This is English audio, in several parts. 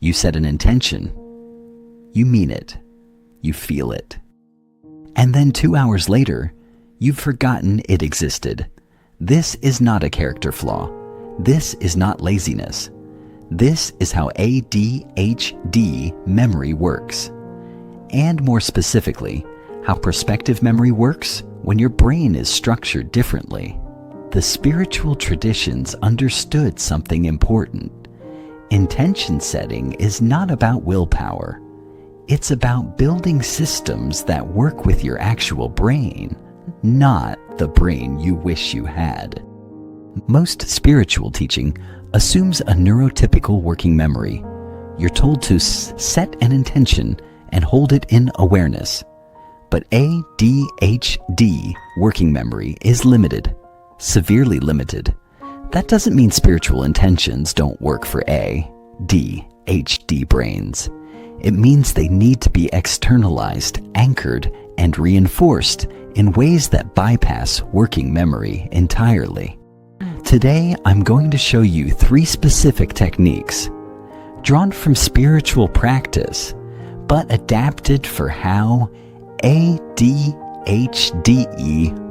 You set an intention. You mean it. You feel it. And then 2 hours later, you've forgotten it existed. This is not a character flaw. This is not laziness. This is how ADHD memory works. And more specifically, how prospective memory works when your brain is structured differently. The spiritual traditions understood something important. Intention setting is not about willpower. It's about building systems that work with your actual brain, not the brain you wish you had. Most spiritual teaching assumes a neurotypical working memory. You're told to set an intention and hold it in awareness. But ADHD working memory is limited, severely limited. That doesn't mean spiritual intentions don't work for ADHD brains. It means they need to be externalized, anchored, and reinforced in ways that bypass working memory entirely. Today, I'm going to show you 3 specific techniques, drawn from spiritual practice, but adapted for how ADHD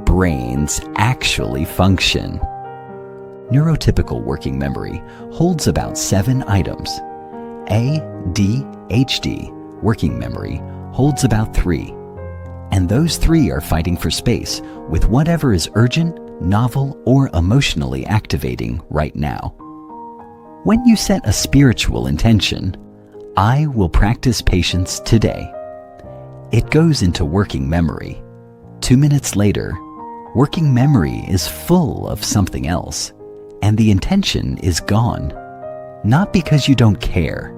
brains actually function. Neurotypical working memory holds about 7 items. ADHD working memory holds about 3. And those 3 are fighting for space with whatever is urgent, novel, or emotionally activating right now. When you set a spiritual intention, I will practice patience today. It goes into working memory. 2 minutes later, working memory is full of something else, and the intention is gone. Not because you don't care,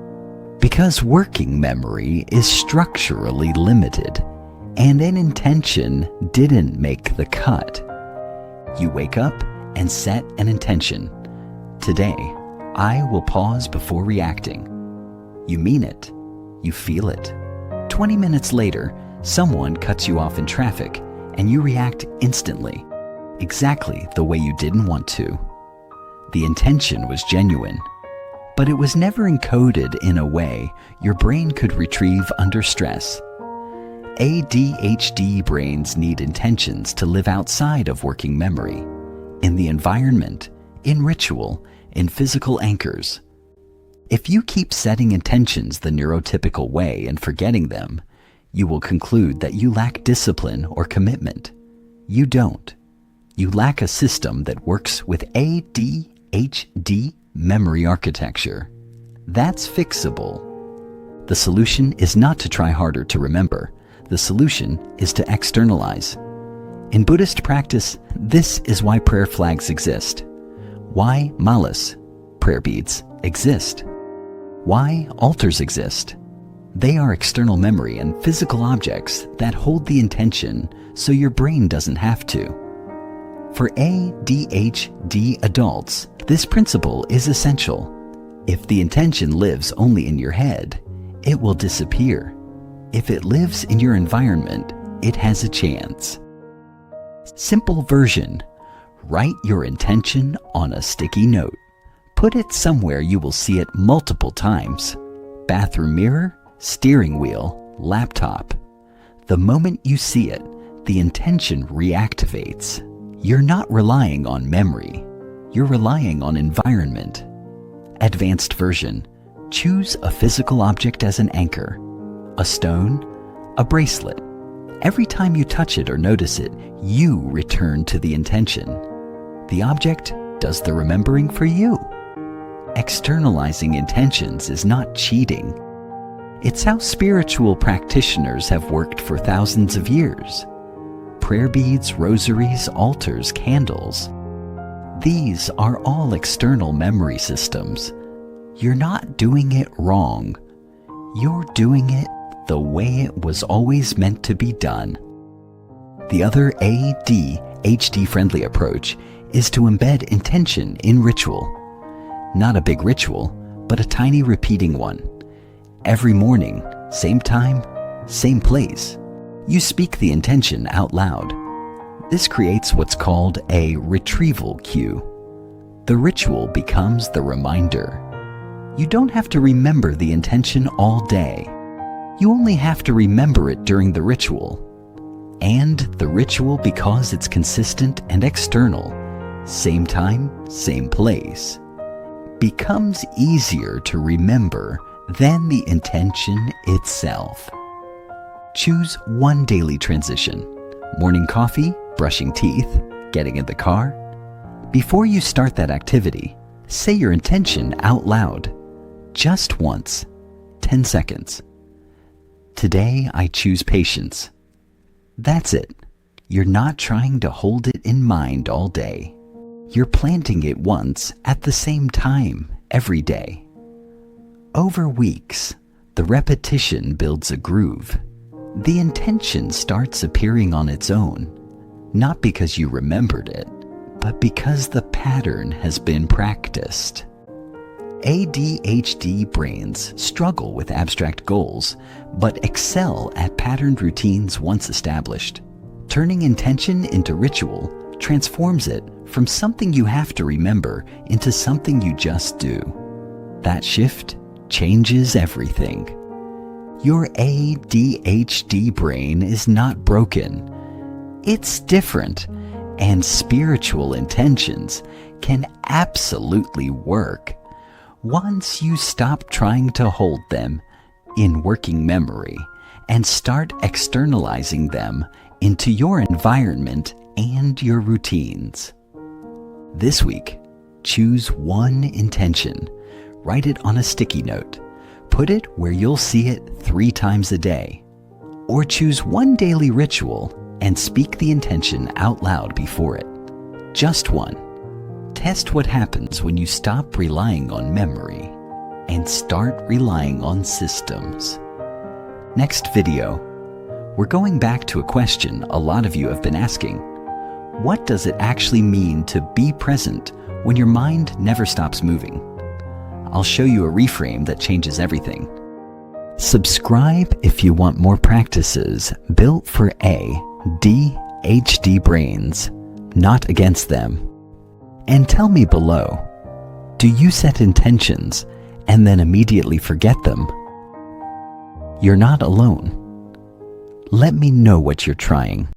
because working memory is structurally limited, and an intention didn't make the cut. You wake up and set an intention. Today, I will pause before reacting. You mean it. You feel it. 20 minutes later, someone cuts you off in traffic, and you react instantly, exactly the way you didn't want to. The intention was genuine, but it was never encoded in a way your brain could retrieve under stress. ADHD brains need intentions to live outside of working memory, in the environment, in ritual, in physical anchors. If you keep setting intentions the neurotypical way and forgetting them, you will conclude that you lack discipline or commitment. You don't. You lack a system that works with ADHD memory architecture. That's fixable. The solution is not to try harder to remember. The solution is to externalize. In Buddhist practice, this is why prayer flags exist. Why malas, prayer beads, exist. Why altars exist. They are external memory and physical objects that hold the intention so your brain doesn't have to. For ADHD adults, this principle is essential. If the intention lives only in your head, it will disappear. If it lives in your environment, it has a chance. Simple version: write your intention on a sticky note. Put it somewhere you will see it multiple times. Bathroom mirror, steering wheel, laptop. The moment you see it, the intention reactivates. You're not relying on memory. You're relying on environment. Advanced version: choose a physical object as an anchor. A stone, a bracelet. Every time you touch it or notice it, you return to the intention. The object does the remembering for you. Externalizing intentions is not cheating. It's how spiritual practitioners have worked for thousands of years. Prayer beads, rosaries, altars, candles. These are all external memory systems. You're not doing it wrong. You're doing it the way it was always meant to be done. The other ADHD-friendly approach is to embed intention in ritual. Not a big ritual, but a tiny repeating one. Every morning, same time, same place, you speak the intention out loud. This creates what's called a retrieval cue. The ritual becomes the reminder. You don't have to remember the intention all day. You only have to remember it during the ritual. And the ritual, because it's consistent and external, same time, same place, becomes easier to remember than the intention itself. Choose one daily transition. Morning coffee, brushing teeth, getting in the car. Before you start that activity, say your intention out loud. Just once, 10 seconds. Today I choose patience. That's it. You're not trying to hold it in mind all day. You're planting it once at the same time every day. Over weeks, the repetition builds a groove. The intention starts appearing on its own, not because you remembered it, but because the pattern has been practiced. ADHD brains struggle with abstract goals, but excel at patterned routines once established. Turning intention into ritual transforms it from something you have to remember into something you just do. That shift changes everything. Your ADHD brain is not broken. It's different, and spiritual intentions can absolutely work once you stop trying to hold them in working memory and start externalizing them into your environment and your routines. This week, choose one intention. Write it on a sticky note. Put it where you'll see it 3 times a day. Or choose one daily ritual and speak the intention out loud before it. Just one. Test what happens when you stop relying on memory and start relying on systems. Next video, we're going back to a question a lot of you have been asking. What does it actually mean to be present when your mind never stops moving? I'll show you a reframe that changes everything. Subscribe if you want more practices built for ADHD brains, not against them. And tell me below, do you set intentions and then immediately forget them? You're not alone. Let me know what you're trying.